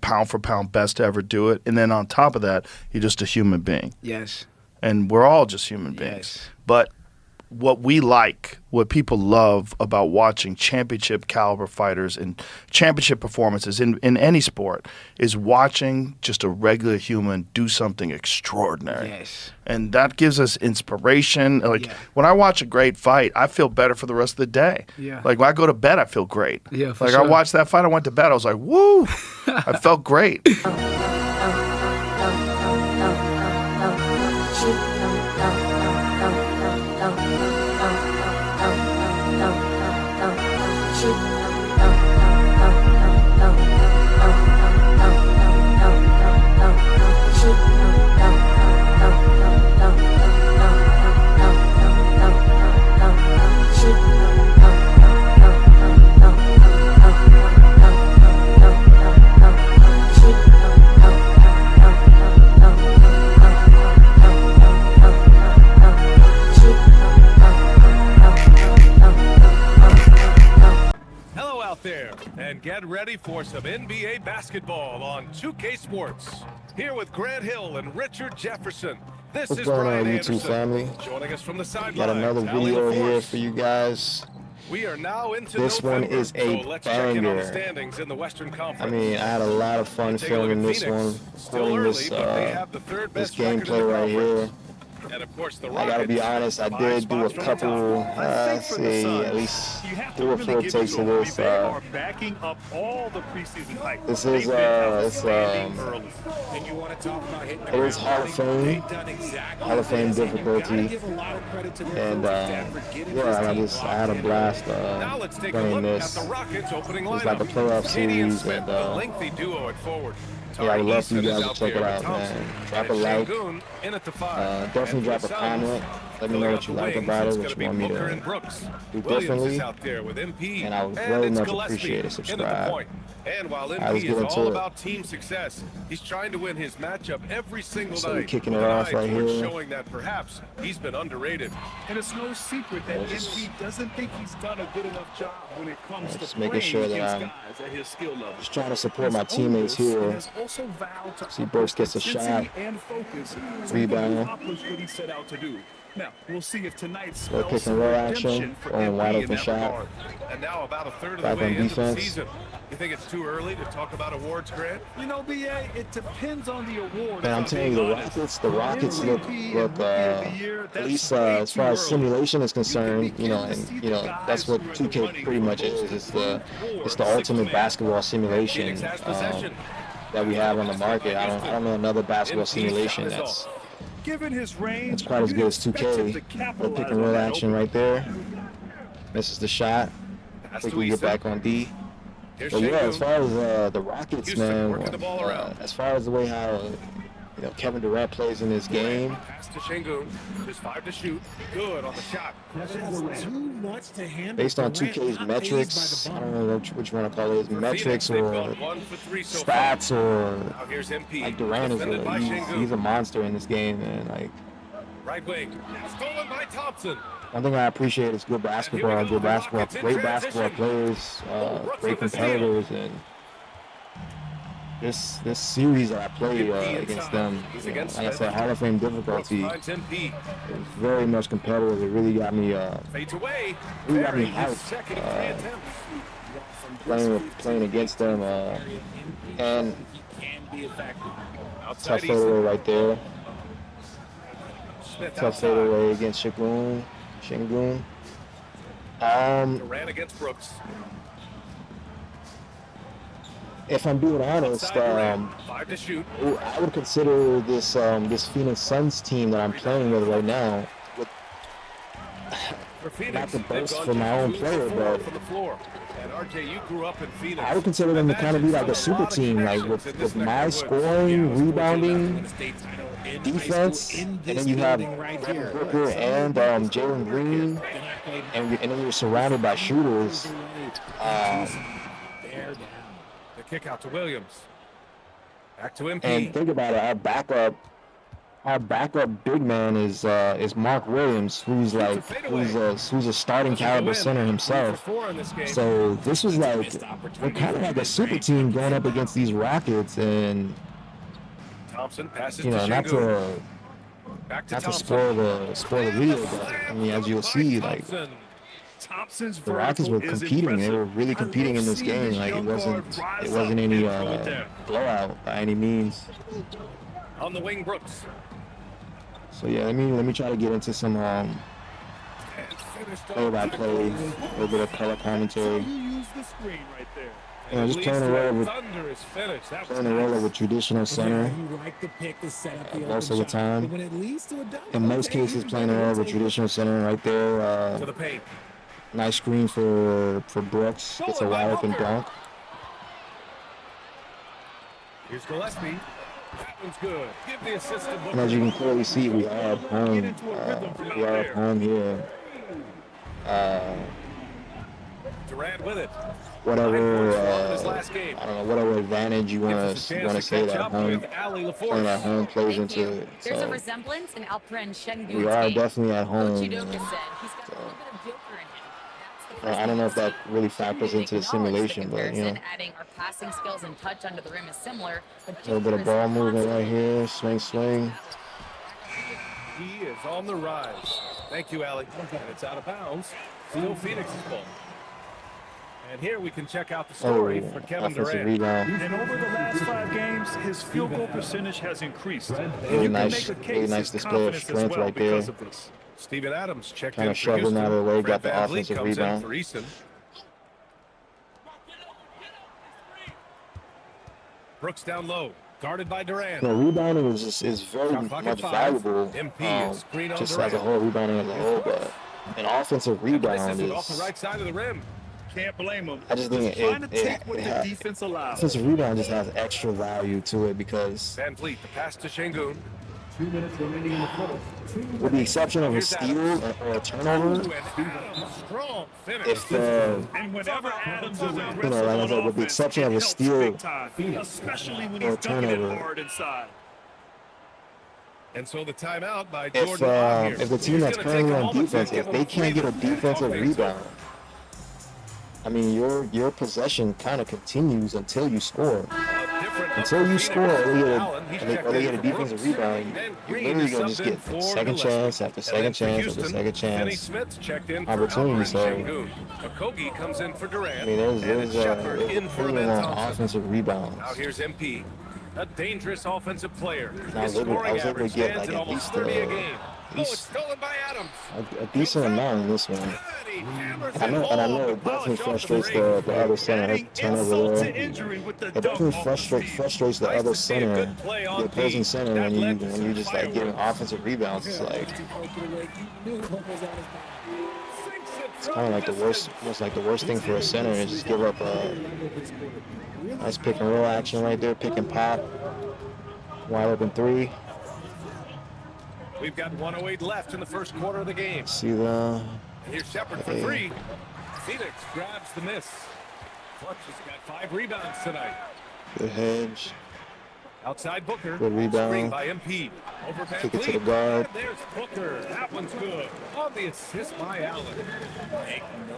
pound for pound best to ever do it. And then on top of that, you're just a human being. Yes. And we're all just human beings. Yes. But what we like, what people love about watching championship caliber fighters and championship performances in any sport is watching just a regular human do something extraordinary. Yes. And that gives us inspiration. Like when I watch a great fight, I feel better for the rest of the day. Yeah. Like when I go to bed, I feel great. Yeah, for like sure. I watched that fight, I went to bed, I was like, woo! I felt great. There and get ready for some NBA basketball on 2K Sports. Here with Grant Hill and Richard Jefferson. This What's is going Brian on, Anderson, YouTube family? joining us from the sideline. Got another video here for you guys. We are now into this November, one is a so let's check in on the banger. standings in the Western Conference. I mean, I had a lot of fun filming this one, recording this gameplay right here. And of course, I gotta be honest, I did do a couple, let's see, at least 3 or 4 takes of this. This is, it is Hall of Fame difficulty, and yeah, I had a blast playing this. It's like a playoff series, and yeah, I would love for you guys to check it out, man. Drop a like, definitely drop a comment. Let me know what you like about it, what you want me to do differently, and I would very much appreciate it. Subscribe. And while I was MP is getting all to about team success, he's trying to win his matchup every single So night. kicking it off right here. Showing that perhaps he's been underrated. And it's no secret that MP doesn't think he's done a good enough job when it comes to just playing making sure that against I'm guys at his skill level. just trying to support my teammates here. See, Burks gets a shot. And focus Rebound. accomplish what he set out to do. Now, we'll see if tonight's Little pick and roll action, throwing wide open shot. And now about a third of Back the way on into the defense. season. You think it's too early to talk about awards, Grant? You know, BA, it depends on the award. Man, I'm telling you, the Rockets look at least as far as simulation is concerned, that's what 2K pretty much is. It's the ultimate basketball simulation that we have on the market. I don't know another basketball simulation that's quite as good as 2K. The pick and roll action right there. Misses the shot. I think we get back on D. But yeah, as far as the Rockets, man, as far as the way how Kevin Durant plays in this game, Pass to Şengün. Just 5 to shoot. Good on the shot. based on 2K's metrics, I don't know what you want to call it, metrics or stats or Now here's MP. like Durant is Defended by Şengün. he's a monster in this game, man. Like Right wing. Stolen by Thompson. one thing I appreciate is great basketball players, great competitors, and this series that I played against them, like I said, Hall of Fame difficulty, Finds MP. it was very much competitive. It really got me Fades away. really got me Barry, his hyped second three attempts. playing against them, and Outside tough Easton. fadeaway right there. Smith Tough outside. fadeaway against Şengün. Durant against Brooks. If I'm being honest, Outside Durant. 5 to shoot. I would consider this Phoenix Suns team that I'm playing with right now, For Phoenix, not to they've boast gone for my own 2 for player, 4 but from the floor. And RJ, you grew up in Phoenix. I would consider them to kind of be like a super team, like with my scoring, rebounding, defense, and then you have Devin Booker and Jalen Green, and then you're surrounded by shooters. The kick out to Williams. Back to MP. And think about it, our backup our backup big man is Mark Williams, who's like who's a starting caliber center himself. So this was like we're kind of like a super team going up against these Rockets, and Thompson passes you to know, Şengün. Back to not to Thompson. spoil the video, but I mean, as you'll see, like Thompson's the Rockets were competing. They were really competing in this game. Like it wasn't any blowout by any means. On the wing, Brooks. So yeah, let me try to get into some play-by-play, a little bit of color commentary. Use the screen right there. You know, just playing the role of a traditional center most of the time. In most cases, playing the role of a traditional center right there. To the paint. Nice screen for Brooks. Gets a wide open dunk. Here's Gillespie. That one's good. Give the assist to Booker. And as you can clearly see, we are at home. We are at home here. Durant with it. Whatever I don't know, whatever advantage you want to say that home playing at home plays into it. There's a So resemblance in Alperen Şengün's we are game. definitely at home. Coach Udoka said he's got a little bit of Joker in him. That's the first I don't know if that thing. really factors into the Acknowledge simulation, but you comparison, know, adding our passing skills and touch under the rim is similar, but a little bit of ball movement right here. Swing. He is on the rise. Thank you, Allie. And it's out of bounds. Still Phoenix's ball. And here we can check out the story for Kevin Offensive Durant. rebound. And over the last 5 games, his field goal percentage has increased. And Really you nice- can make a really case nice his display of confidence as strength well right there. because of this. Steven Adams checked Kinda in for shoved him Houston. out of the way, Fred got the VanVleet offensive comes rebound. in for Easton. Brooks down low, guarded by Durant. You know, rebounding is very Shot clock at much 5. valuable, MP, screen on just Durant. as a whole, rebounding as a whole, but an offensive rebound Misses it off the is, right side of the rim. Can't blame him. I just think Trying to it take what the defense allows. offensive rebound just has extra value to it because VanVleet, the pass to Şengün. 2 minutes remaining in the fourth. with the exception of a Here's steal Adams. or a turnover, Ooh, and Adams, strong finish. if And whenever Adams is aggressive like I on said, with the offense, exception of it a helps steal big time, especially when or he's dunking it turnover. hard inside. And so the timeout by if Jordan Law here. if the team He's that's gonna currently take a on moment to defense, give if them they can't get a freedom. defensive Offense. rebound, I mean your possession kind of continues until you score. Until you score or they get a defensive rebound, you're literally going to just get second chance after second chance after second chance opportunity. So, Okogie comes in for Durant. I mean, there's in for pretty Ben long Thompson. offensive rebounds. Now here's MP, a dangerous offensive player. I was His able scoring to average get, stands like, at at almost least, 30 a game. least It's stolen by Adams. A decent amount in this one. He hammers I know, it and I home know to it definitely polish off frustrates the the other center. Adding That turnover insult to there. injury with the It dunk definitely off the steal. frustrates the Nice other to see a center, good play on the opposing D. center, That when led to you some just like getting fireworks. offensive rebounds. It's like It's kind of like the worst, almost like the worst thing for a center is just give up a nice pick and roll action right there, pick and pop, wide open three. We've got 1:08 left in the first quarter of the game. See the And here's Shepard for three. Phoenix grabs the miss. Clutch has got 5 rebounds tonight. good hedge, Outside Booker. Good rebound. Screen by MP. Over Kick it to the VanVleet. guard. And there's Booker. That one's good. On the assist by Allen.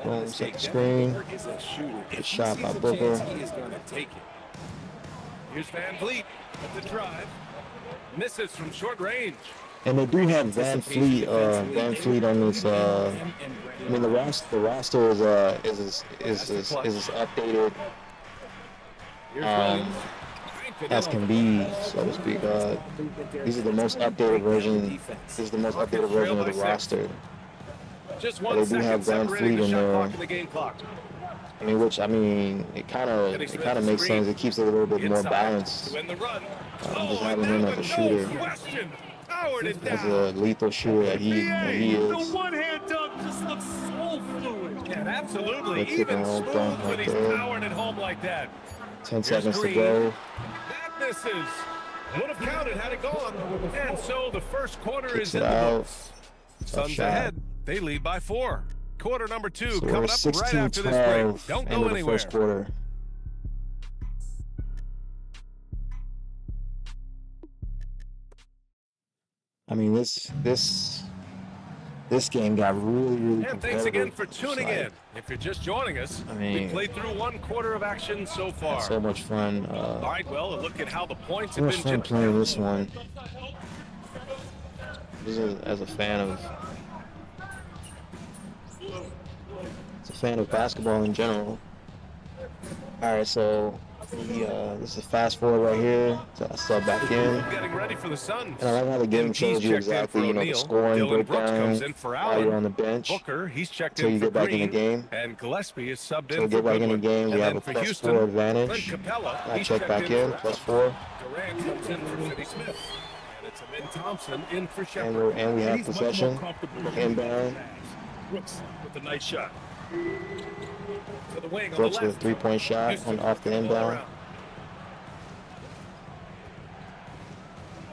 boom, set the screen. Is a shooter. Good shot by Booker. He is going to take it. Here's VanVleet at the drive. Misses from short range. And they do have VanVleet on this. I mean, the roster is as updated Here's Williams. as can be, so to speak. These are the most updated version. This is the most updated version of the roster. Just But 1 they do second have separating the VanVleet in shot there. clock and the game clock. I mean, it kind of makes sense. It keeps it a little bit more Inside balanced. to win the run. Just having him as a shooter, Question. Powered it as down. a lethal shooter that he The is. one-hand dunk just looks so fluid. Yeah, absolutely. Let's get Even the whole smooth dunk when right he's there. powering it home like that. 10 seconds to Green. go. That misses. Would have counted had it gone. And so the first quarter Kicks is it in the out. books. Suns shot. ahead. They lead by 4. Quarter number 2 So coming we're up right after this 16-12 break. Don't end go of the anywhere. first quarter. I mean, this game got really And thanks again competitive. for tuning in. If you're just joining us, I mean, we played through 1/4 of action so far. so much fun. All right, well, a look at how the points So have much been fun chipped playing down. this one. As a fan of basketball in general. All right, so this is fast forward right here. So I sub back in. Getting ready for the Suns. And I like how the game MP's shows you checked in exactly, for you know, the O'Neal. scoring Dylan Brooks breakdown comes in for while you're Allen. on the bench Booker, he's checked until in you for get back in the Green. game. And Gillespie is subbed So in get for back in the Goodwin. game, And you have then a for +4 Houston, advantage. Clint Capella, I he's check checked back in in, for +4. Durant comes in for Finney Smith. And it's Amin Thompson in for And, Shepard. and we have He's much possession. more comfortable Inbound. Brooks with a nice shot. To the wing on the Brooks with a left. 3-point shot Houston off the looking all inbound. around.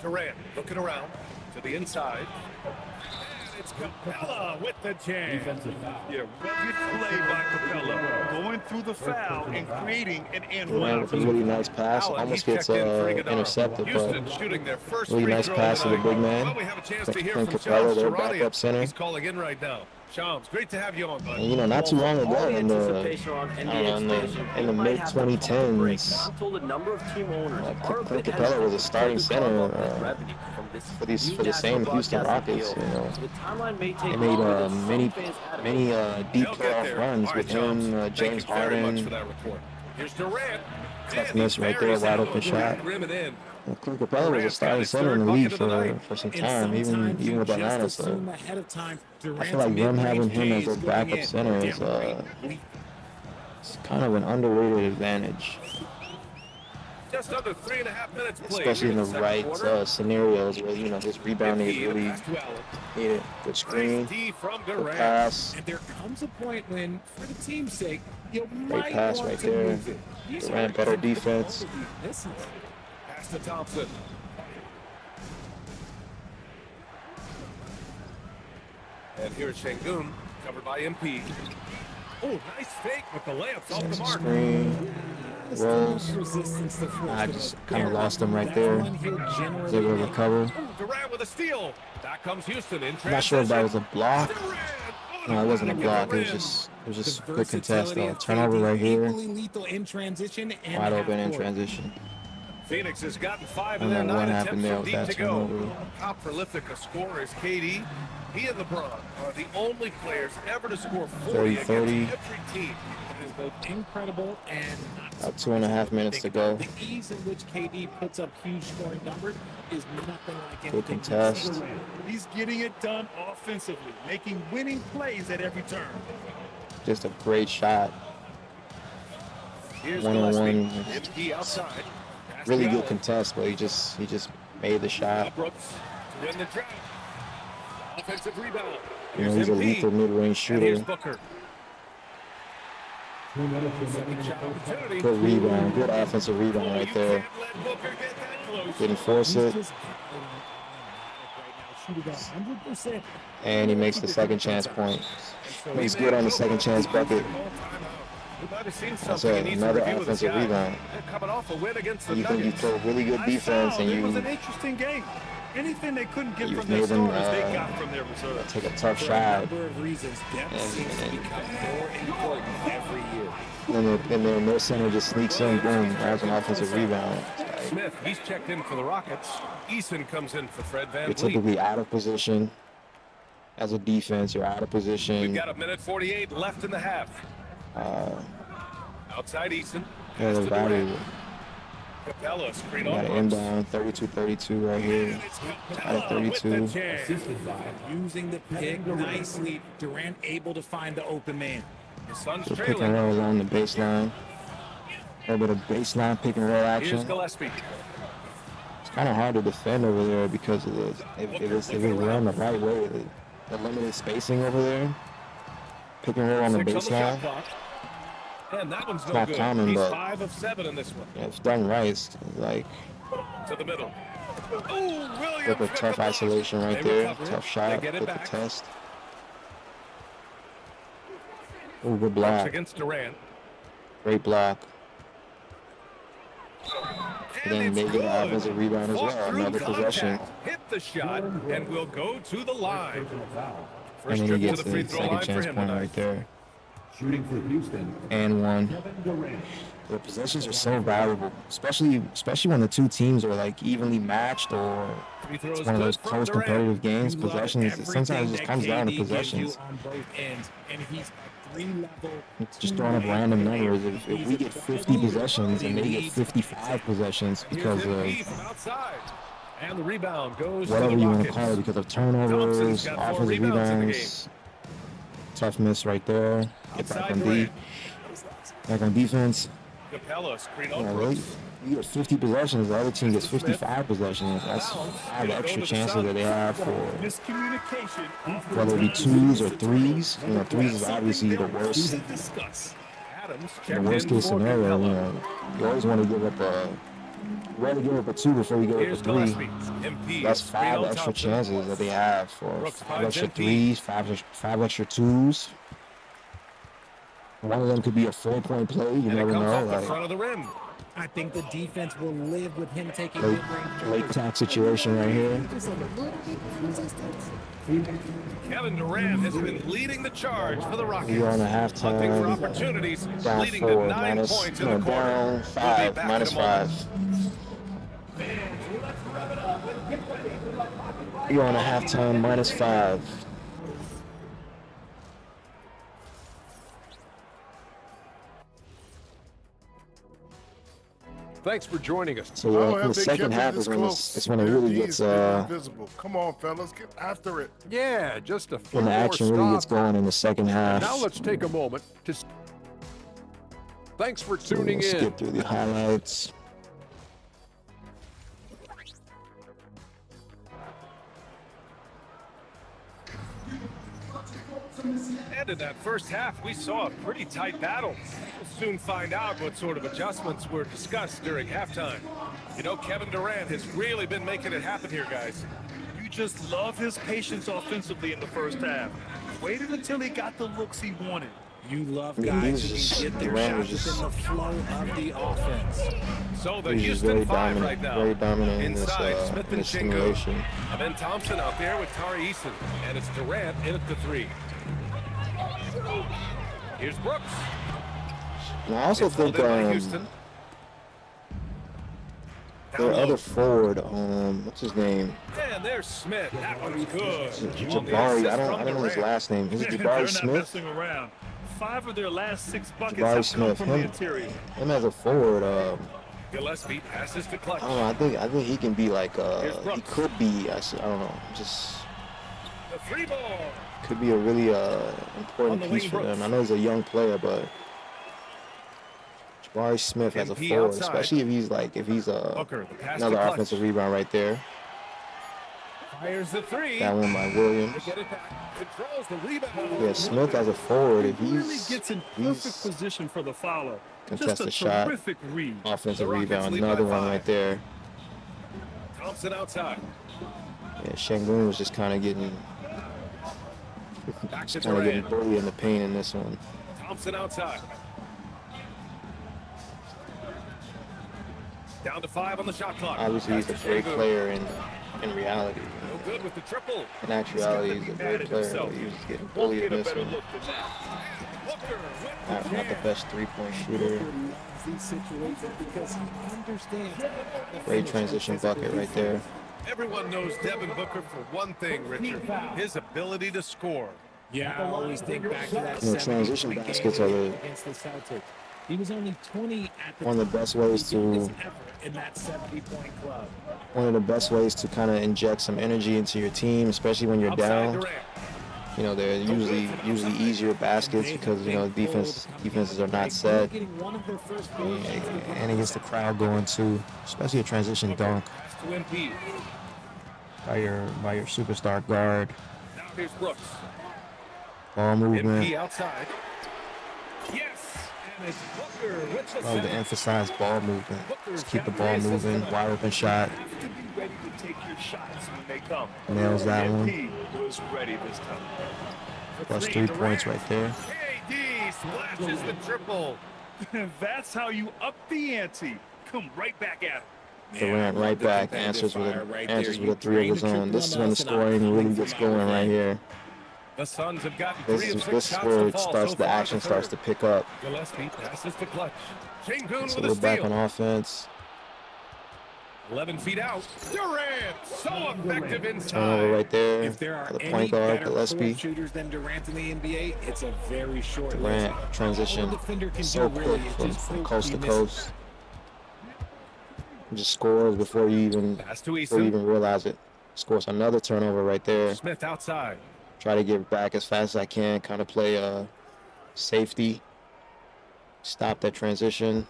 Durant looking around to the inside. And it's Capella with the jam. Yeah, rugged play by Capella, going through the foul and creating an and one Durant with a really nice pass. Allen, Almost he's gets checked in for Iguodala. intercepted, Houston but shooting their first really free nice throw pass to the tonight. big man. Well, we have a chance to hear Clint from Capella, Shams their Charania. backup center. He's calling in right now. Shams, great to have you on, bud. And, you know, not too long ago All the in the anticipation on NBA expansion, in the it might mid have to pump the brakes 2010s, until the number of team owners are a Clint bit Capella was a hesitant starting to center carve up revenue from this for new the same national Houston broadcasting Rockets. deal. You know, So the timeline may take they made longer than some many fans had deep They'll get playoff there. runs All with right, Shams, him, thank James you very much Harden. for that report. Here's Durant. Tough And miss he right there, buries wide it. open shot. Rim it in. Clint Capella was a Durant's got starting his center in third the league bucket of the night. for some And time, sometimes even you with just Atlanta. assume So ahead of time I Durant's feel like them mid-range having him as J's their going backup in. center is it's kind of an underrated advantage, Just under 3.5 minutes played. especially in here the second right quarter. scenarios where, you know, his rebounding is MP really pass to Allen. needed. Good screen, Nice D from good Durant. pass. And there comes a point when, for the team's sake, you might pass want right to there. move it. These Durant, are better both of these defense. misses. Pass to Thompson. And here's Şengün, covered by MP. Oh, nice fake with the layups off the mark. Screen, rolls. Resistance to force. I just kind of lost him right there. Was able to recover. Oh, Durant with a steal. Back comes Houston in I'm not sure if that was transition. a block. Durant. Oh, No, it wasn't a the block. It rim. was just good contest though. Turnover right here, Lethal in transition and wide open in half court. transition. Phoenix has gotten 5 I in their don't know what 9 happened attempts there from with deep that to go. turnover. How prolific a scorer is KD. He and LeBron are the only players ever to score 40 against 30. every team. It is both incredible and not About 2.5 minutes to go. The ease in which KD puts up huge scoring numbers is nothing like anything. contest. He's getting it done offensively, making winning plays at every turn. Just a great shot. Here's One-on-one. Gillespie. He outside. Pass to Really good Allen. contest, but he just made the shot. Brooks to win the drought. Offensive rebound. You know, Here's he's a MP. lethal mid-range And here's shooter. Booker. Second shot opportunity. Good rebound, good offensive rebound Oh, right you there. can't let Booker get that close. Didn't force it, He's just right now, shooting 100%. and he makes the second chance point. He's good on the second chance bucket. We might have seen That's something he needs to another review with this offensive guy. rebound. They're coming off a win against the You think you Nuggets. play really good defense and It was you an interesting game. Anything they couldn't get You from their made them, starters, they got from their reserves. take a tough For a shot, number of reasons, depth And- seems to and- become more important every year. and then their center just sneaks in, boom, grabs an offensive rebound. It's like, Smith, he's checked in for the Rockets. Eason comes in for Fred you're VanVleet. typically out of position. As a defense, you're out of We've position. got a minute 48 left in the half. Outside Eason. Yeah, Pass the to value. Durant. Capella screen Got on an Brooks. inbound, 32-32 right here. And it's Out Capella of 32. with the jam. Using the pick nicely, Durant able to find the open man. The Suns The pick and trailing. roll along the baseline. A little bit of baseline pick and roll Here's action. Gillespie. It's kind of hard to defend over there because of this. If it's run the right way, the limited spacing over there. Pick and roll on the 6 on the shot baseline. clock. And that one's no not good. common, He's but- 5 of 7 in this one. Yeah, if done right, it's like To the middle. Oh, Williams with a with the tough block. isolation right They there. recover it. Tough They shot, get it good back. contest. Ooh, good Brooks block. against Durant. Great block. then they get an offensive rebound as Fought well. through Another possession. contact, hit the shot, and will go to the line. And First then he trip to gets the free the throw second line for chance him point tonight. right there. Shooting for Houston. And one. Kevin Durant. The possessions are so valuable, especially when the two teams are like evenly matched or Free throws it's one of those good from close Durant. competitive games. You love Possessions, sometimes it everything just that comes down to KD gives possessions. you on both ends, and he's a 3-level. Just throwing up random numbers. If we get 50 possessions and they get 55 possessions because Here's of MP from outside. And the rebound goes whatever to the you want to Rockets. call it, because of Thompson's turnovers, got 4 offensive rebounds in the rebounds, tough miss right there. Get back Outside on D, Durant. back on defense. Capella screen You on know, Brooks. you get 50 possessions, the other team gets 55 possessions. That's all the extra chances that they have for Miscommunication. whether it be twos or threes. You know, threes is obviously the worst. Adams The checked worst in case for scenario, Capella. you know, you always want to give up a two before you give Here's up a three. Gillespie. MP That's screen 5 on extra Thompson. chances that they have for Brooks 5 finds extra MP. threes, 5 extra twos. One of them could be a 4-point play. You And it never comes know. off the Like front of the rim. I think the defense will live with him taking late, mid-range late tack situation right here. Kevin Durant has been leading the charge for the Rockets. We're on a Hunting for halftime opportunities, down leading to 4, 9 minus, points in no, the quarter. down We'll be 5, back minus in a moment. 5. We're on a halftime minus 5. Thanks for joining us. So in the second half is when it really gets invisible. Come on, fellas, get after it. Yeah, just a few when the more action really gets stops. going in the second half. Now let's take a moment to. Thanks for So tuning we'll in. skip through the highlights. And in that first half, we saw a pretty tight battle. We'll soon find out what sort of adjustments were discussed during halftime. You know, Kevin Durant has really been making it happen here, guys. You just love his patience offensively in the first half. Waited until he got the looks he wanted. You love I mean, guys he's who just- can get their Durant was shots just- within the flow of the offense. So the He's just Houston very 5 dominant, right now. very dominant in this, Inside, Smith in and this Shingo. simulation. And then Thompson out there with Tari Eason. And it's Durant in at the 3. Here's Brooks. And I also It's think held in by Houston. their Down low. other forward, what's his name? And there's Smith. That one's good. Jabari. I don't know his last name. Is it They're Jabari not Smith? messing around. 5 of their last 6 buckets Jabari have come Smith. from the interior. Him as a forward. Gillespie passes to Clutch. I don't know. I think he can be like Here's he Brooks. could be. I don't know. Just The 3 ball. could be a really On important the piece wing, for them. Brooks. I know he's a young player, but Jabari Smith as a MP forward, outside. especially if he's Booker, the pass another to Clutch. offensive rebound right there. Fires the 3. That one by Williams. To get it back. Controls the rebound. Yeah, Smith as a forward, if Really he's gets in he's perfect position for the follow. contest Just a the shot. terrific read. Offensive The Rockets rebound, lead by another one 5. right there. Thompson outside. Yeah, Şengün was just kind of getting Back to bullied Durant. in the paint in this one. Thompson outside. Down to 5 on the shot clock. Obviously, he's a Pass to great Şengün. player in reality. No good with the triple. In actuality, he's a great player. But he was getting bullied in this one. Booker with Not the best three-point shooter. Loves these situations because he understands. Great transition bucket right there. Everyone knows Devin Booker for one thing, Richard. His ability to score. Yeah, I always think back to that You know, transition 70-point baskets game are the against the Celtics. He was only 20 at the one of the best ways youngest to ever in that 70-point club. kind of inject some energy into your team, especially when you're Outside down. Durant. You know, they're usually easier baskets because you know defenses are not set, Getting one of their first goals. and it gets the crowd going too, especially a transition dunk Pass to MP. by your superstar guard. Now here's Brooks. Ball movement. MP outside. Yes! And it's Booker with the Love to set. emphasize ball movement. Just keep the ball moving. Wide open shot. Have to be ready to take your shots when they come. Nails that one. MP was ready this time. Plus 3 points right there. KD splashes the triple. That's how you up the ante. Come right back at him. Durant right back, answers with a three of his own. This is when the scoring really gets going right here. The Suns have gotten This 3 of is 6 this is shots where to it fall starts. so The far in action the starts third. to pick up. Gillespie passes to Clutch. Şengün So with a we're back steal. on offense. 11 feet out. Durant, so effective inside. Turnover right there. If there are The any point guard, better Gillespie. pull-up shooters than Durant in the NBA, it's a very short Durant list. transition All a defender can so do really quick is just from hope coast he to misses. coast. Just scores before you even Pass to Eason. realize it. Scores another turnover right there. Smith outside. Try to get back as fast as I can. Kind of play safety. Stop that transition.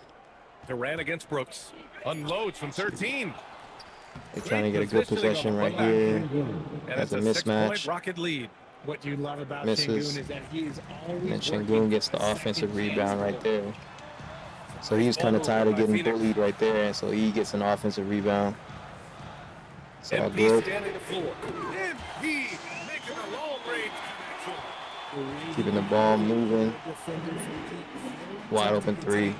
Durant against Brooks. Unloads from 13. They're trying to get a good possession right here. And Has it's a a 6-point mismatch. Rocket lead. What you love about Misses. Şengün is that he is always And then working Şengün gets the second offensive chance. rebound right there. So he was kind of tired of getting bullied right there, and so he gets an offensive rebound. It's all MP good. scanning the floor. MP making a long range connection. Keeping the ball moving. Wide open three.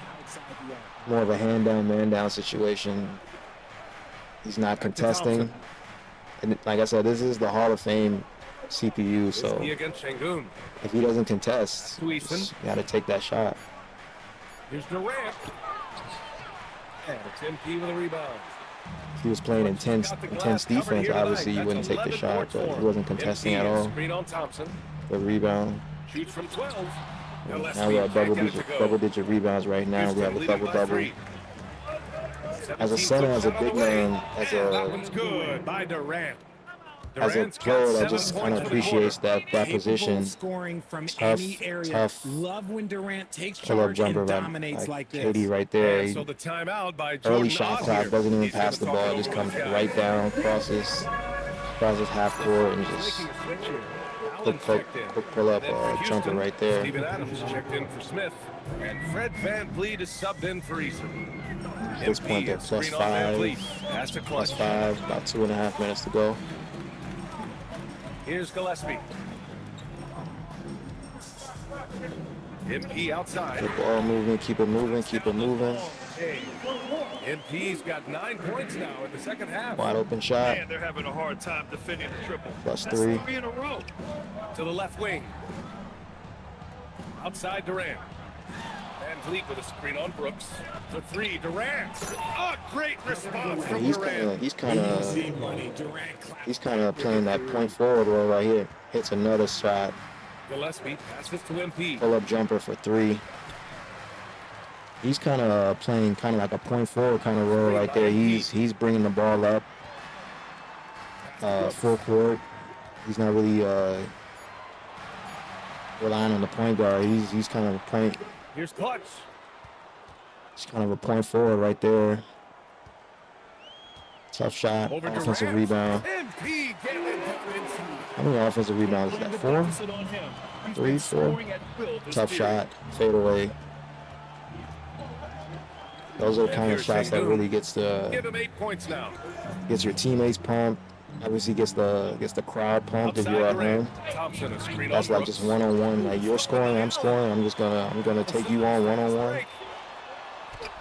More of a hand down, man down situation. He's not contesting. And like I said, this is the Hall of Fame CPU, so He against Şengün. if he doesn't contest, you got to take that shot. Here's Durant. And it's MP with a rebound. If he was playing intense defense, obviously you wouldn't take the shot, but he wasn't contesting at all. Screen on Thompson. The rebound. Shoots from 12. Now we have double-digit rebounds right now. We have a double-double. As a center, as a big man, that one's good by Durant. as a player that just kind of appreciates that position. Scoring from Tough, any area. tough Love when Durant takes pull-up charge jumper and by dominates like this. KD right there. And so the timeout by Early Jordan shot Osler. clock, doesn't even He's pass the gonna talk ball, it just over comes with guys. right down, crosses half court, and just Making a switch here. quick checked in. pull up Then for jumper Houston, right there. Steven Adams checked in for Smith. And Fred VanVleet is subbed in for Eason. At this point, they're MP, screen on VanVleet. +5, Pass to Clutch. +5, about 2.5 minutes to go. Here's Gillespie. MP outside. The ball moving, keep it moving, keep it moving. MP's got 9 points now in the second half. Wide open shot, Man, they're having a hard time defending the triple. +3. That's 3 in a row. To the left wing. Outside Durant. VanVleet with a screen on Brooks. For 3, Durant. A great response from Durant. He's kind Easy of money, Durant clap. he's kind of playing that point forward role right here. Hits another shot, Gillespie passes to MP. pull up jumper for 3. He's kind of playing kind of like a point forward kind of role right there. He's bringing the ball up full court. He's not really relying on the point guard. He's kind of a point. Here's Clutch. He's kind of a point forward right there. Tough shot, Over offensive Durant. rebound. MP getting it down inside. How many offensive rebounds is that? 4? Focus it on him. He's 3, been 4. scoring at will this Tough period. shot, fade away. Those are the kind of here's shots that Şengün. really gets Give him 8 points now. your teammates pumped. Obviously gets the crowd pumped if you're at home. Thompson, a screen That's on like Brooks. just one-on-one. Like you're scoring, I'm scoring. I'm gonna take you on one-on-one.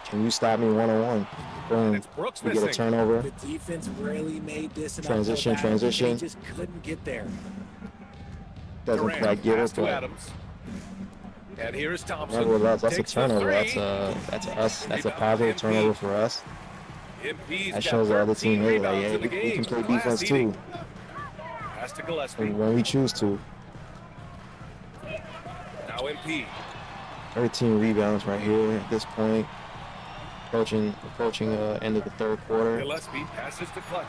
Can you stop me one-on-one? Boom. It's Brooks We get a missing. turnover. The defense really made this an Transition, uphill battle. transition. They just couldn't get there. Doesn't Durant, quite get pass it, to but Adams. And here is Thompson. nevertheless, that's a Takes the turnover. three. That's a positive turnover for us. MP's That got shows the other 13 team, hey, like, rebounds yeah, in the we game. can play Class defense eating. too Pass to Gillespie. when we choose to. Now MP. 13 rebounds right here at this point. Approaching end of the third quarter. Gillespie passes to Clutch.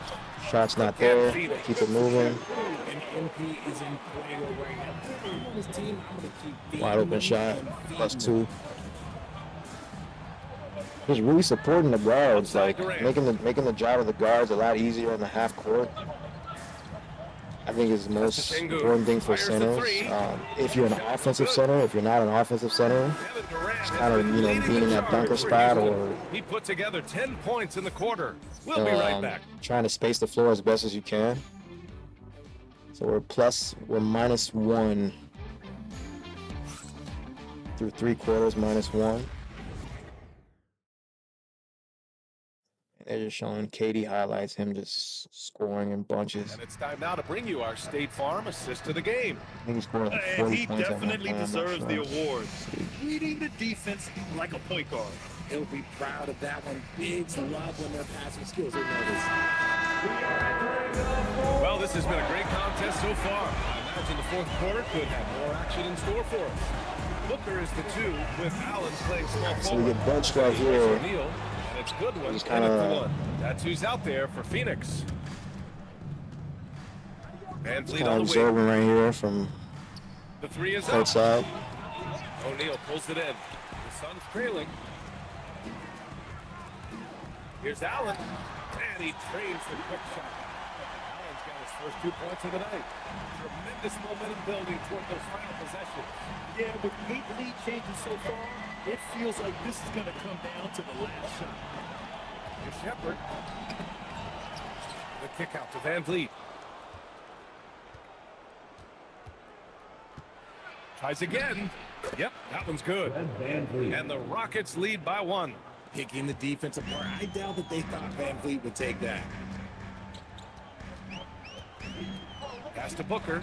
Shots not there. Keep it moving. And MP is in fuego right now. On his team, I'm gonna keep feeding Wide open him shot. and feeding +2. He's really supporting the guards, like Outside making the job of the guards a lot easier in the half court. I think is the most Şengün. important thing for Fires the centers. three. If you're an offensive center, if you're not an offensive center, Kevin Durant it's kind of has been leading being in the that dunker charge. spot or He put together 10 points in the quarter. We'll be right back. trying to space the floor as best as you can. So we're -1 through 3 quarters, -1. they're just showing Katie highlights, him just scoring in bunches. And it's time now to bring you our State Farm assist to the game. I think he scored like And 40 he points at one definitely time, I'm not deserves the sure. award. Reading the defense like a point guard. He'll be proud of that one. Bigs love when their passing skills are noticed. Well, this has been a great contest so far. I imagine the fourth quarter could have more action in store for us. Booker is the 2 with Allen playing small forward. So we get benched right here. O'Neal, and it's Goodwin Just in at the kinda- 1. That's who's out there for Phoenix. Van Vliet Kind on of the wing. observing right here from The 3 is up. outside. O'Neal pulls it in. The Suns trailing. Here's Allen. And he trains the quick shot. Allen's got his first 2 points of the night. Tremendous momentum building toward those final possessions. Yeah, with 8 lead changes so far, it feels like this is going to come down to the last shot. Here's Shepard. The kick out to Van Vliet. Tries again. Yep, that one's good. And the Rockets lead by 1. Picking the defense apart. I doubt that they thought Van Vliet would take that. Pass to Booker.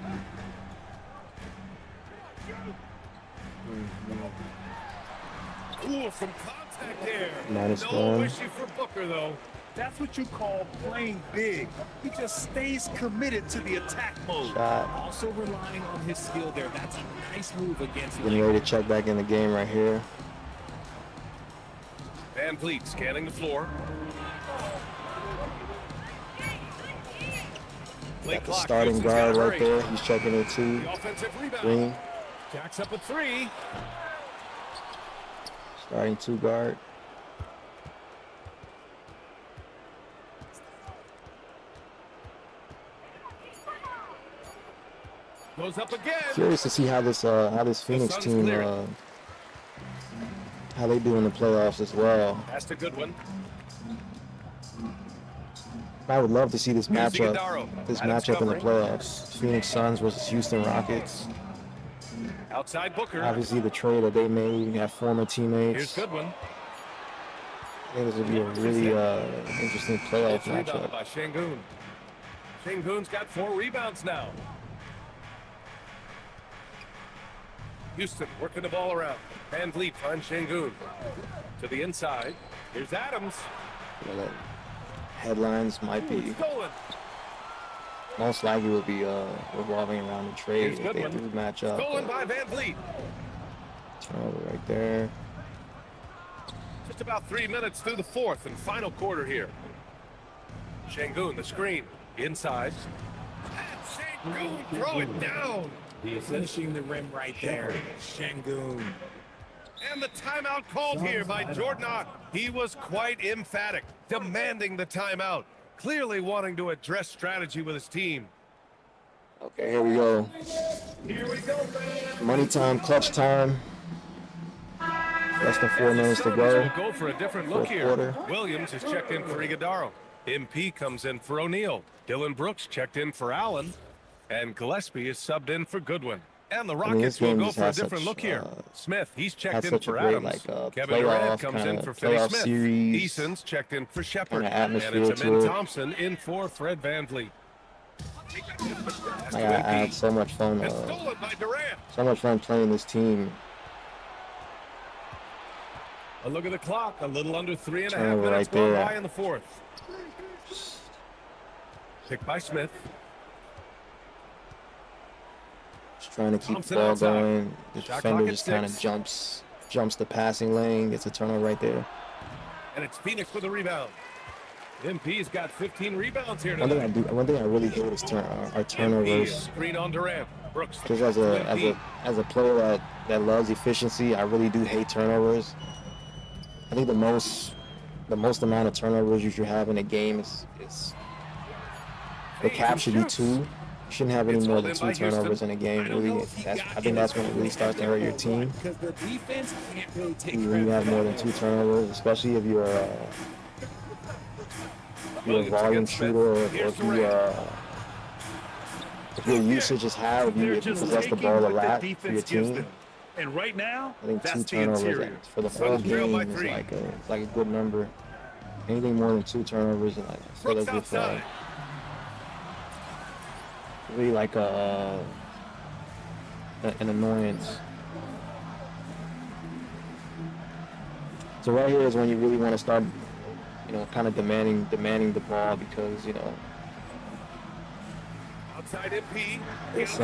Ooh, some contact there. No -1. issue for Booker, though. That's what you call playing big. He just stays committed to the attack mode. Shot. Also relying on his skill there. That's a nice move against Getting ready to check back in the game right here. Van Vliet scanning the floor. Play Got the clock. starting Houston's got guard to right hurry. there. He's checking it too. The offensive rebound. Green, Jacks up a 3. starting 2 guard. Goes up again. Curious to see how this Phoenix Suns team clear it. how they do in the playoffs as well. Pass to Goodwin. I would love to see this Here's matchup. Iguodala. This Adams matchup in the covering. playoffs: Phoenix Suns versus Houston Rockets. Outside Booker. Obviously, the trade that they made, have former Here's teammates. Goodwin. I think this would be a really interesting playoff It's rebounded matchup. by Şengün. Şengün's got 4 rebounds now. Houston working the ball around. Van Vliet finds Şengün. To the inside. Here's Adams. You know, that headlines might be Stolen. most likely will be revolving around the trade Here's if they Goodwin. do match up. Stolen by Van Vliet. Turnover right there. Just about 3 minutes through the fourth and final quarter here. Şengün, the screen. Inside. And Şengün throw it down. finishing the rim right there. Şengün. And the timeout called here by Jordan. He was quite emphatic, demanding the timeout, clearly wanting to address strategy with his team. Okay, here we go. Money time, clutch time. Less than 4 minutes to Suns go. will go for a different look Fourth here. quarter. Williams is checked in for Iguodala. MP comes in for O'Neal. Dylan Brooks checked in for Allen. And Gillespie is subbed in for Goodwin. And the mean, Rockets this will game go just for a has different such, look here. Smith, he's Had checked in such a for great Adams. like Kevin Durant playoff comes in kind for of Finney playoff Smith. series. Eason's checked in for Shepard. Kinda And atmosphere it's to Amin it. Thompson in for Fred Van Vliet. I had so much fun. It's stolen by Durant. So much fun playing this team. A look at the clock. A little under 3.5 Turnover minutes right gone there. by in the fourth. Picked by Smith. Just trying to keep the Thompson ball outside. going. The Shot defender clock at just kind of 6. jumps the passing lane, gets a turnover right there. And it's Phoenix with a rebound. MP's got 15 rebounds here One tonight. thing I really hate is our MP, turnovers. screen on Durant. Brooks. Just as a player that loves efficiency, I really do hate turnovers. I think the most amount of turnovers you should have in a game is the cap should be 2. You shouldn't have any It's more held than in 2 by Houston. turnovers in a game. Really, I think that's when it really starts to hurt your team. Because the defense can't really take When you have more than 2 turnovers, especially if you're a Williams volume against Smith. shooter, or Here's if you Durant. if your usage is high, if They're you just possess the taking ball a what the lot for your defense gives team. them. And right now, I think 2 that's the turnovers interior. for the whole Suns trail game by is 3. like a good number. Anything more than 2 turnovers, and I feel Brooks as if outside. really like an annoyance. So right here is when you really want to start, you know, kind of demanding the ball, because, you know, Outside MP. it's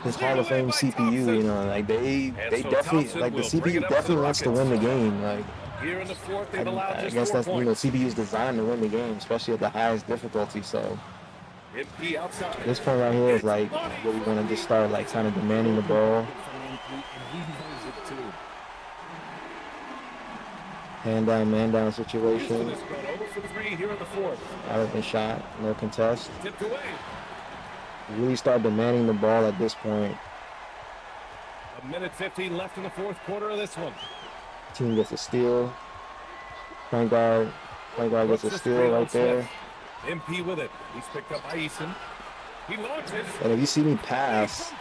his Hall of Fame CPU, you know, like they definitely, like, the CPU definitely wants to win the game. Like, Here in the fourth, they've allowed I just guess 4 that's, you know, points. CPU is designed to win the game, especially at the highest difficulty. So MP outside. this point right here is like where we want to just start, like, kind of demanding the ball. Hand down, man down situation. Houston has gone over for 3 here in the fourth. Wide open shot, no contest. Tipped away. Really start demanding the ball at this point. 1:15 left in the fourth quarter of this one. Team gets a steal. Point guard gets a steal right there. MP with it. He's picked up by Eason. He launches. And if you see me pass,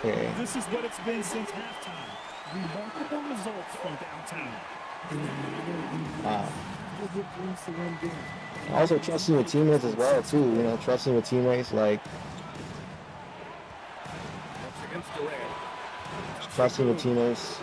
okay, This is what it's been since halftime. Remarkable results from downtown. wow. Also trusting your teammates as well too. You know, trusting your teammates, like Against Durant. trusting your teammates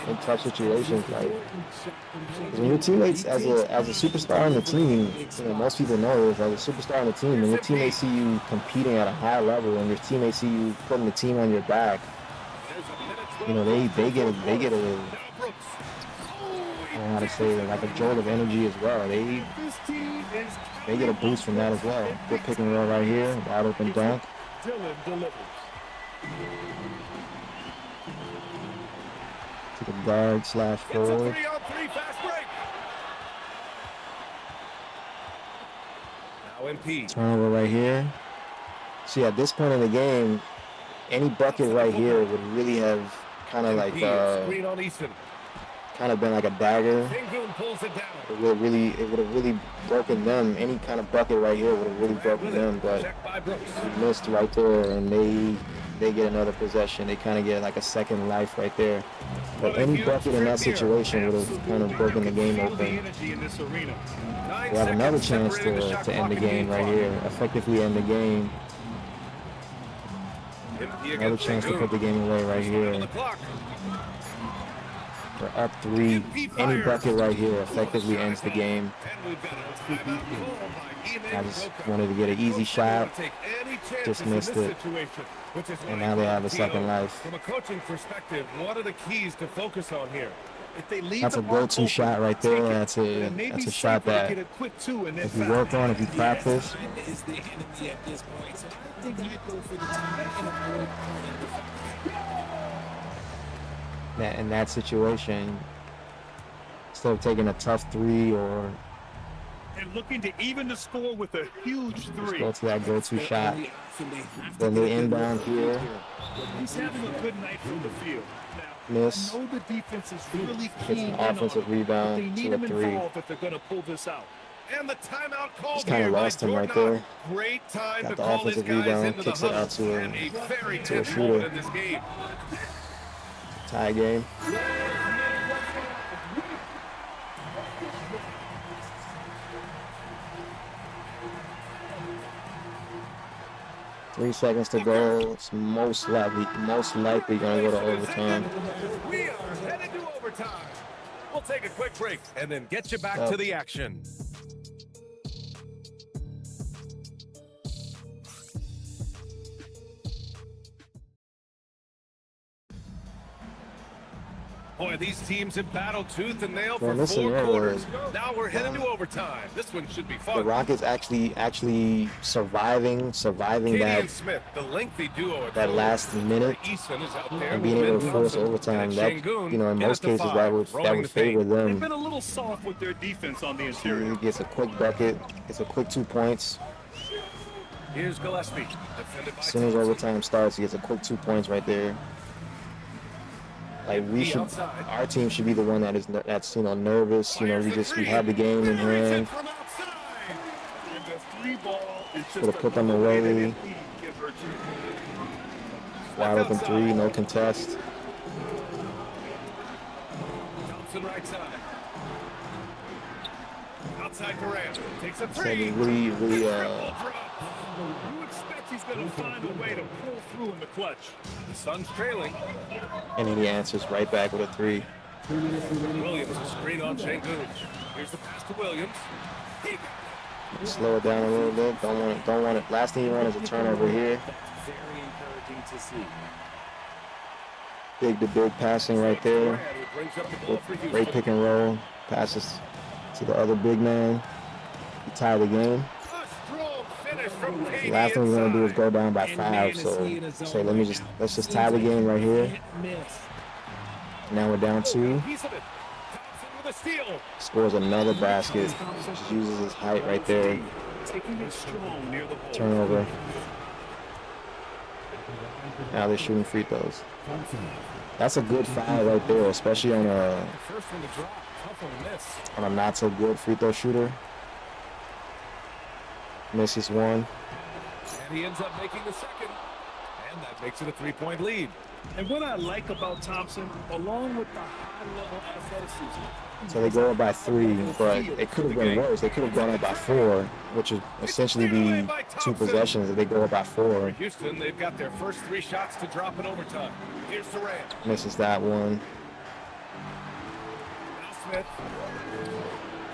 in tough situations. Like, 'cause when your teammates, as a superstar on the team, you know, most people know this, as a superstar on the team, when your teammates see you competing at a high level, and your teammates see you putting the team on your back, you know, they get a, I don't know how to say it, like a jolt of energy as well. They get a boost from that as well. Good pick and roll right here, wide open dunk. Dylan delivers. To the guard / It's a forward. 3-on-3 fast break. Now MP. Turnover right here. See, at this point in the game, any bucket right here would really have kind of like Screen on Easton. kind of been like a dagger. Sengun pulls it down. It would have really broken them. Any kind of bucket right here would have really broken them, but Check by Brooks. we missed right there, and they get another possession. They kind of get like a second life right there. But any bucket in that situation would have kind of broken the game Feel the open. energy in this arena. We have another chance to end the game right here. Effectively end the game. Another chance to put the game away right here. We're up 3. Any bucket right here effectively ends the game. I just wanted to get an easy shot. Just missed it. And now they have a second life. From a coaching perspective, what are the keys to focus on here? If they leave That's the a mark go-to open, shot right there. take it. That's And maybe a shot safer to that get a quick 2 and then if you foul. work on, if you practice, Is the enemy at this point. So I think you go for the tie and avoid calling the foul. in that situation, instead of taking a tough 3 or And looking to even the score with a huge just 3. go to that go-to shot, Only option they have to then they get inbound here, He's having a good night from the field. miss, I know the defense is really gets keen an in on offensive him, but they rebound need to a him 3. involved if they're going to pull this out. And the timeout called Just kinda here by lost him right Jordan. there. Great time Got to the call his offensive guys rebound, into the kicks it huddle. out to a- And a very to a tense shooter. moment in this game. Tie game. Three seconds to go. It's most likely gonna go to overtime. We are headed to overtime. We'll take a quick break and then get you back Yep. to the action. Boy, these teams have battled tooth and nail Well, for this 4 scenario quarters. is- Now we're headed to overtime. This one should be The fun. Rockets actually surviving Katie that and Smith, the lengthy duo at that forward. last minute Eason is out there and being with able to Ben force Thompson. overtime. And That, Sengun you know, in in most at the cases five, that would rolling the favor paint. They've them. been a little soft with their defense on the interior. He gets a quick bucket, gets a quick 2 points. Here's Gillespie, defended by As soon as Thompson. overtime starts, he gets a quick 2 points right there. Like our team should be the one that's nervous. You know, we have the game in hand. And the 3 ball is just Could have put them another way away. that Embiid can hurt you. Wide open 3, no contest. Inside Durant. Takes a So three. really, You expect he's going to find a way to pull through in the clutch. The Suns trailing. and then he answers right back with a 3. Williams a screen on Şengün. Here's the pass to Williams. Slow it down a little bit. Don't want it. Last thing you want is a turnover here. Very encouraging to see. Big to big passing right there. Brings up the ball for Houston. Great pick and roll. Passes to the other big man. You tie the game. A strong finish from The last thing we're gonna do is go down by 5. So let's just tie the game right here. Now we're down 2. Piece of it. Thompson with a steal. Scores another basket. Just uses his height right there. Taking it strong near the ball. Turnover. Now they're shooting free throws. That's a good foul right there, especially on a First one to drop. Tough one to miss. not so good free throw shooter. Misses one. And he ends up making the second. And that makes it a 3-point lead. And what I like about Thompson, along with the high-level athleticism, So they go up by 3, but it could have been worse. They could have gone up by 4, which would essentially be 2 possessions if they go up by 4. Houston, they've got their first 3 shots to drop in overtime. Here's Durant. Misses that one. Now Smith.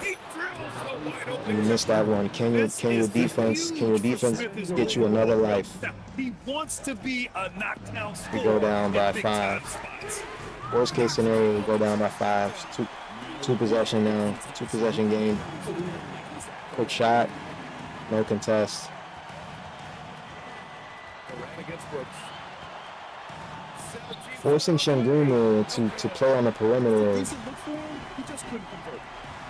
He drills the wide You open. missed that one. Can your defense get you another life? he wants to be a knockdown scorer. We go down by in big-time 5. spots. Worst case scenario, we go down by 5. Two possession now. 2 possession game. Quick shot. No contest. Durant against Brooks. Forcing Şengün to play on the perimeter. Decent look for him, he just couldn't convert.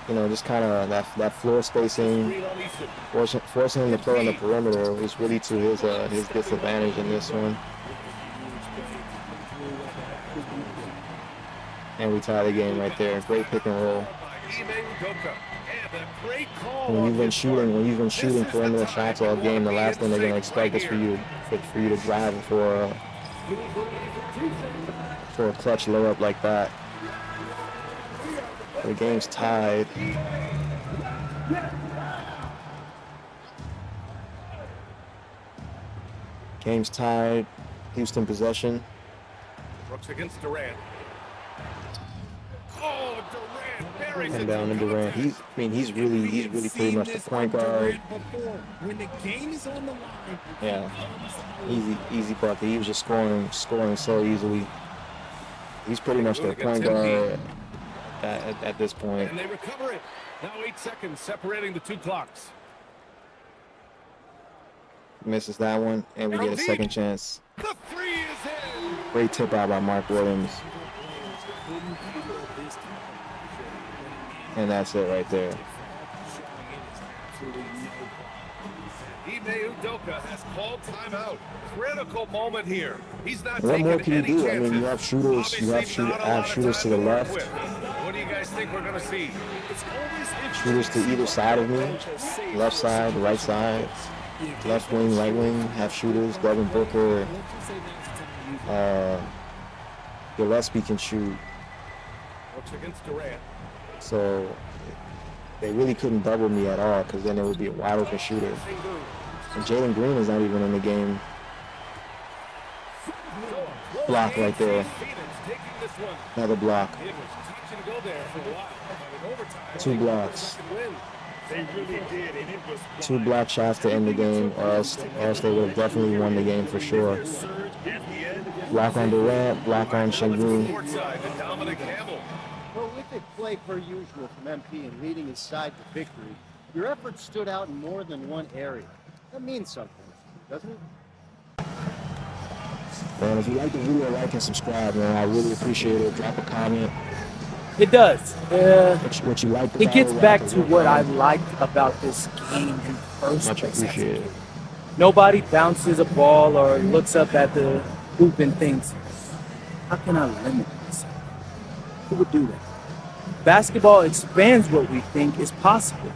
You know, just kind of that floor spacing. Screen on Easton. Forcing him to play on the perimeter was really to his disadvantage in this one. And we tie the game right there. Great pick and roll. By Ime Udoka. And a great call When on you've been his shooting, part. perimeter shots all game, the last thing they're gonna expect is for you to drive for a clutch layup like that. The game's tied. Game's tied. Houston possession. Brooks against Durant. Oh, Durant buries And it. down to Durant. He's really pretty much the point guard. When the game is on the line, Yeah. Easy bucket. He was just scoring so easily. He's pretty much their point guard at this point. And they recover it. Now 8 seconds separating the 2 clocks. Misses that one, and we get a second chance. The 3 is in. Great tip out by Mark Williams. And that's it right there. Ime Udoka has called timeout. Critical moment here. He's not What taking more can you any do? I chances. mean, you have shooters. You have Obviously, not a lot of shooters time to the work left, with. What do you guys think we're going to see? It's always shooters to either side of me, left side, right side, left wing, right wing. Have shooters. Devin Booker, Gillespie can shoot. Brooks against Durant. So they really couldn't double me at all, because then it would be a wide open shooter. And Jalen Green is not even in the game. Block right there. Phoenix taking this one. Another block. It was touch and go there for a while. But in overtime, 2 blocks. win. they really did, and it was 2 block shots to end the game, or else they would have definitely won the game for sure. surge at the end. Block on Durant, block on Şengün. Courtside to Dominic Campbell. Prolific play per usual from MP and leading his side to victory. Your efforts stood out in more than one area. That means something, doesn't it? Man, if you like the video, like and subscribe, man. I really appreciate it. Drop a comment. It does. What you like about It gets it, back like to it, what I liked about this game in the first Much place. appreciated. Nobody bounces a ball or looks up at the hoop and thinks, how can I limit myself? Who would do that? Basketball expands what we think is possible.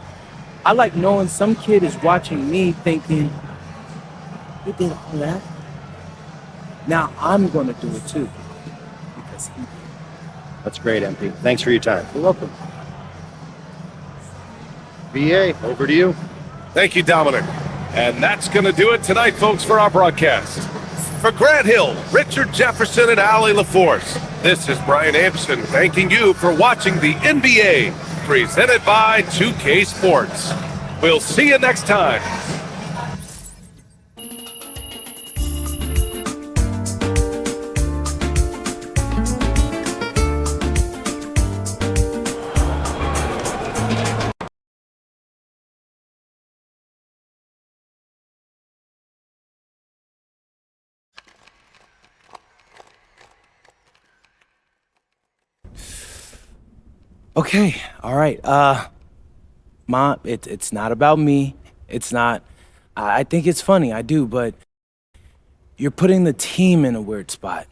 I like knowing some kid is watching me thinking, he did all that. Now I'm going to do it too. Because he did. That's great, MP. Thanks for your time. You're welcome. BA, over to you. Thank you, Dominic. And that's going to do it tonight, folks, for our broadcast. For Grant Hill, Richard Jefferson, and Allie LaForce, this is Brian Anderson thanking you for watching the NBA, presented by 2K Sports. We'll see you next time. Okay, all right. Ma, it's not about me. It's not. I think it's funny, I do, but you're putting the team in a weird spot.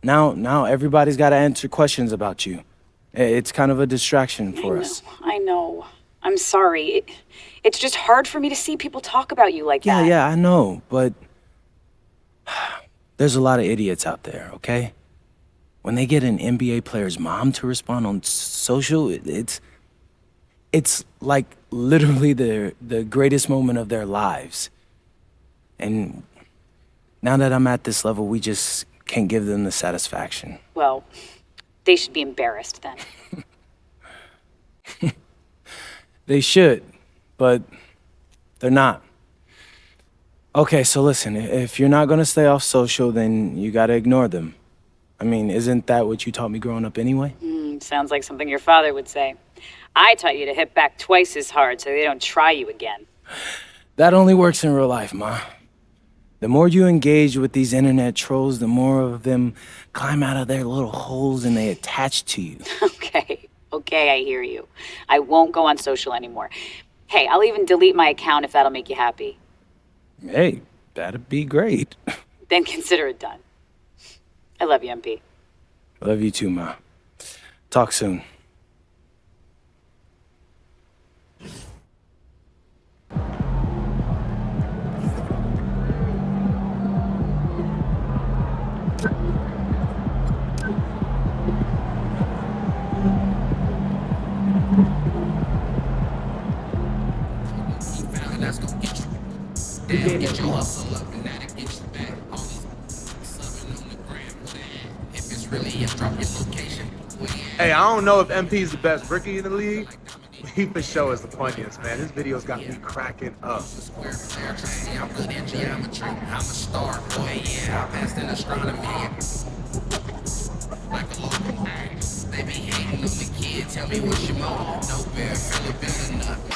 Now everybody's got to answer questions about you. It's kind of a distraction for us. I know. I'm sorry. It's just hard for me to see people talk about you like that. Yeah, I know, but there's a lot of idiots out there, okay? When they get an NBA player's mom to respond on social, it's like literally the greatest moment of their lives. And now that I'm at this level, we just can't give them the satisfaction. Well, they should be embarrassed then. They should, but they're not. Okay, so listen, if you're not gonna stay off social, then you gotta ignore them. I mean, isn't that what you taught me growing up anyway? Sounds like something your father would say. I taught you to hit back twice as hard so they don't try you again. That only works in real life, Ma. The more you engage with these internet trolls, the more of them climb out of their little holes and they attach to you. Okay, I hear you. I won't go on social anymore. Hey, I'll even delete my account if that'll make you happy. Hey, that'd be great. Then consider it done. I love you, MP. I love you too, Ma. Talk soon. Get your hustle up and that'll get you back. All these subbing on the gram. If it's really a drop your location. Hey, I don't know if MP is the best rookie in the league, but he for sure is the funniest, man. His videos got me cracking up. I'm good in geometry. I'm a star, boy, yeah. I passed in astronomy. Like a local. They be hating on the kid. Tell me what's your motive. No bear, feel a better nut.